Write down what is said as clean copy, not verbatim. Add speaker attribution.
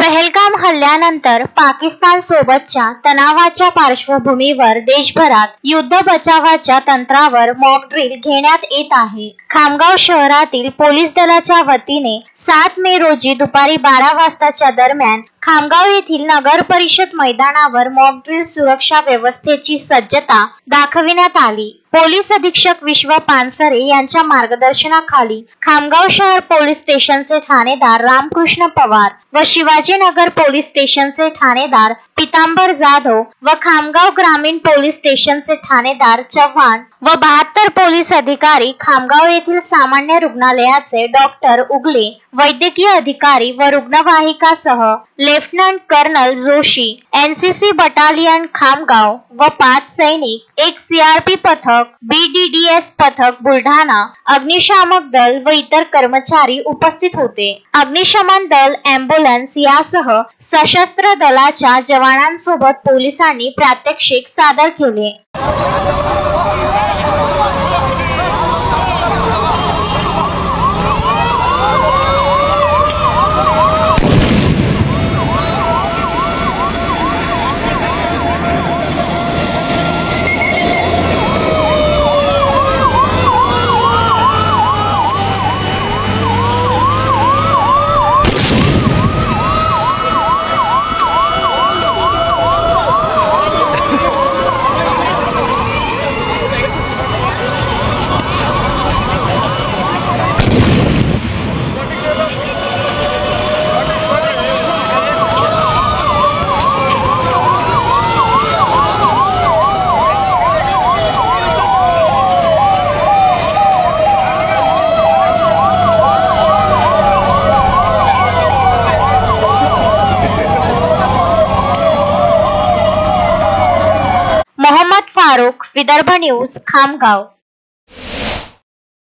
Speaker 1: पहलगाम हल्ल्यानंतर पाकिस्तान सोबतच्या तणावाच्या पार्श्वभूमीवर देशभरात युद्ध बचावाच्या तंत्रावर मॉक ड्रिल घेण्यात येत आहे। खामगाव शहरातील पोलीस दलाच्या वतीने 7 मे रोजी दुपारी 12 वाजताच्या दरम्यान खामगाव येथील नगर परिषद मैदानावर मॉक ड्रिल सुरक्षा व्यवस्थेची सज्जता दाखविण्यात आली। पोलीस अधीक्षक विश्व पानसरे यांच्या मार्गदर्शनाखाली खामगाव शहर पोलीस स्टेशनचे ठाणेदार रामकृष्ण पवार व शिवाजीनगर पोलीस स्टेशनचे ठाणेदार पितांबर जाधव व खामगाव ग्रामीण पोलीस स्टेशनचे ठाणेदार चव्हाण व 72 पोलीस अधिकारी, खामगाव येथील सामान्य रुग्णालयाचे डॉक्टर उगले, वैद्यकीय अधिकारी व रुग्णवाहिकासह lieutenant colonel Joshi, NCC battalion Khamgaon व 5 सैनिक, 1 सीआरपी पथक, बीडीडीएस पथक बुलढाणा, अग्निशामक दल व इतर कर्मचारी उपस्थित होते। अग्निशमन दल, एम्ब्युलन्स यासह सशस्त्र दलाच्या जवानांसोबत पोलिसांनी प्रात्यक्षिक सादर केले। मोहम्मद फारूक, विदर्भ न्यूज, खामगाव।